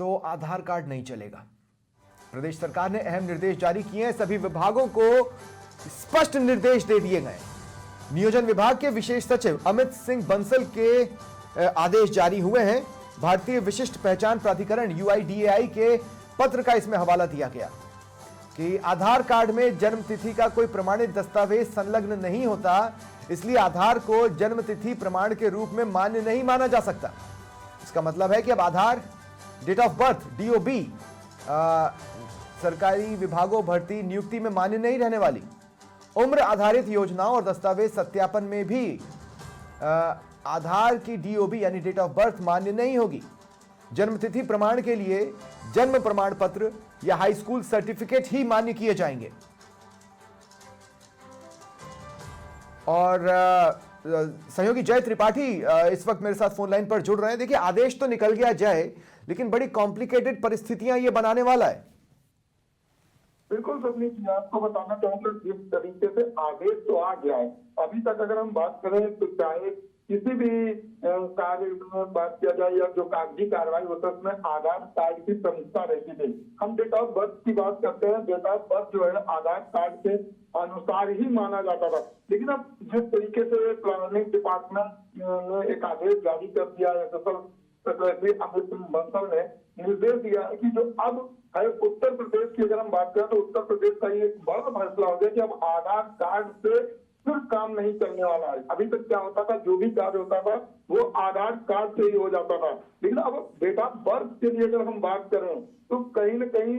तो आधार कार्ड नहीं चलेगा। प्रदेश सरकार ने अहम निर्देश जारी किए हैं। सभी विभागों को स्पष्ट निर्देश दे दिए गए। नियोजन विभाग के विशेष सचिव अमित सिंह बंसल के आदेश जारी हुए हैं। भारतीय विशिष्ट पहचान प्राधिकरण UIDAI के पत्र का इसमें हवाला दिया गया कि आधार कार्ड में जन्म तिथि का कोई प्रमाणित दस्तावेज संलग्न नहीं होता, इसलिए आधार को जन्म तिथि प्रमाण के रूप में मान्य नहीं माना जा सकता। इसका मतलब है कि अब आधार, डेट ऑफ बर्थ, DOB सरकारी विभागों, भर्ती, नियुक्ति में मान्य नहीं रहने वाली। उम्र आधारित योजनाओं और दस्तावेज सत्यापन में भी आधार की DOB यानी डेट ऑफ बर्थ मान्य नहीं होगी। जन्मतिथि प्रमाण के लिए जन्म प्रमाण पत्र या हाई स्कूल सर्टिफिकेट ही मान्य किए जाएंगे। और सहयोगी जय त्रिपाठी इस वक्त मेरे साथ फोन लाइन पर जुड़ रहे हैं। देखिए, आदेश तो निकल गया जय, लेकिन बड़ी कॉम्प्लिकेटेड परिस्थितियां ये बनाने वाला है। बिल्कुल सवनीश, मैं आपको बताना चाहूंगा जिस तरीके से आदेश तो आ गया है। अभी तक अगर हम बात करें तो चाहे किसी भी कार्य में बात किया जाए या जो कागजी कार्रवाई होता है उसमें आधार कार्ड की प्रमुखता रहती थी। हम डेट ऑफ बर्थ की बात करते हैं, डेट ऑफ बर्थ जो है आधार कार्ड के अनुसार ही माना जाता था। लेकिन अब जिस तरीके से प्लानिंग डिपार्टमेंट ने एक आदेश जारी कर दिया है, अमित सिंह बंसल ने निर्देश दिया है कि जो अब है उत्तर प्रदेश की अगर हम बात करें तो उत्तर प्रदेश का ये एक बड़ा फैसला हो गया कि अब आधार कार्ड से सिर्फ काम नहीं करने वाला है। अभी तक क्या होता था, जो भी कार्य होता था वो आधार कार्ड से ही हो जाता था। लेकिन अब डेट ऑफ बर्थ के लिए अगर हम बात करें तो कहीं न कहीं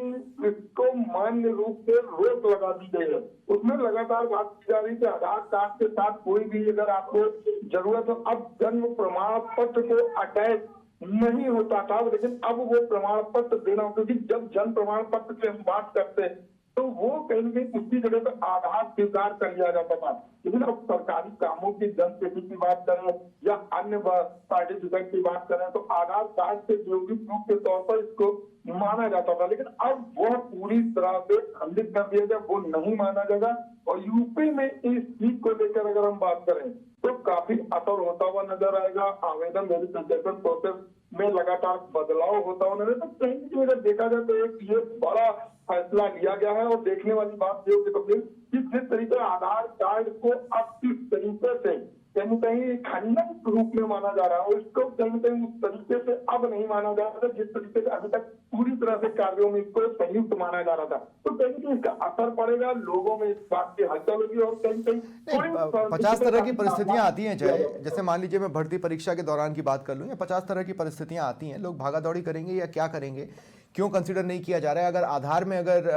इसको मान्य रूप से रोक लगा दी गई है। उसमें लगातार बात की जा रही है कि आधार कार्ड के साथ कोई भी अगर आपको जरूरत हो, अब जन्म प्रमाण पत्र को अटैच नहीं होता था, लेकिन अब वो प्रमाण पत्र देना, क्योंकि जब जन्म प्रमाण पत्र की हम बात करते हैं तो वो कहीं न कहीं उसकी जगह पर आधार स्वीकार कर लिया जाता था। लेकिन अब सरकारी कामों की जन्मतिथि की बात करें या अन्य सर्टिफिकेट की बात करें तो आधार कार्ड से जो भी प्रूफ के तौर पर इसको माना जाता था। लेकिन अब वह पूरी तरह से खंडित कर दिया गया, वो नहीं माना जाएगा। और यूपी में इस चीज को लेकर अगर हम बात करें तो काफी असर होता हुआ नजर आएगा। आवेदन वेरिफिकेशन प्रोसेस में लगातार बदलाव होता हुआ नजर, तो कहीं अगर देखा जाए तो एक ये बड़ा फैसला लिया गया है। और देखने वाली बात ये होगी कि जिस तरीके आधार कार्ड को अब किस तरीके से कहीं कहीं खंडन रूप में माना जा रहा है और इसको कहीं कहीं उस तरीके से अब नहीं माना जा रहा था जिस तरीके से अभी तक पूरी तरह से कार्यों में इसको संयुक्त माना जा रहा था। तो कहीं कहीं इसका असर पड़ेगा, लोगों में इस बात की हलचल होगी और कहीं कहीं 50 तरह की परिस्थितियां आती हैं। जैसे मान लीजिए मैं भर्ती परीक्षा के दौरान की बात कर लूं, या 50 तरह की परिस्थितियां आती हैं। लोग भागा दौड़ी करेंगे या क्या करेंगे, क्यों कंसीडर नहीं किया जा रहा है। अगर आधार में अगर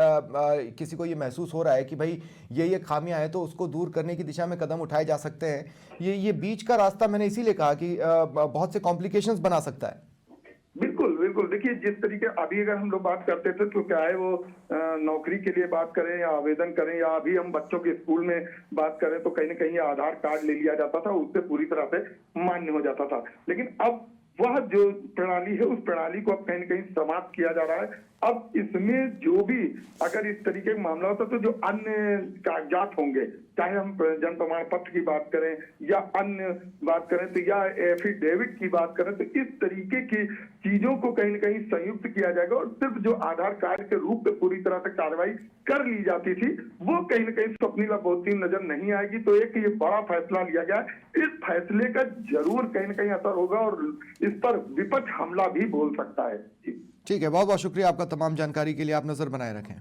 किसी को ये महसूस हो रहा है कि भाई ये खामियां हैं तो उसको दूर करने की दिशा में कदम उठाए जा सकते हैं। ये बीच का रास्ता मैंने इसीलिए कहा कि बहुत से कॉम्प्लिकेशंस बना सकता है। बिल्कुल बिल्कुल, देखिए जिस तरीके अभी अगर हम लोग बात करते थे तो क्या है वो नौकरी के लिए बात करें या आवेदन करें या अभी हम बच्चों के स्कूल में बात करें तो कहीं ना कहीं आधार कार्ड ले लिया जाता था, उससे पूरी तरह से मान्य हो जाता था। लेकिन अब वह जो प्रणाली है उस प्रणाली को अब कहीं न कहीं समाप्त किया जा रहा है। अब इसमें जो भी अगर इस तरीके का मामला होता तो जो अन्य कागजात होंगे, चाहे हम जन्म प्रमाण पत्र की बात करें या अन्य बात करें तो या एफिडेविट की बात करें, तो इस तरीके की चीजों को कहीं न कहीं संयुक्त किया जाएगा और सिर्फ जो आधार कार्ड के रूप में पूरी तरह से कार्रवाई कर ली जाती थी वो कहीं न कहीं स्वप्निला होती नजर नहीं आएगी। तो एक ये बड़ा फैसला लिया गया है। इस फैसले का जरूर कहीं न कहीं असर होगा और इस पर विपक्ष हमला भी बोल सकता है। ठीक है, बहुत बहुत शुक्रिया आपका तमाम जानकारी के लिए। आप नजर बनाए रखें।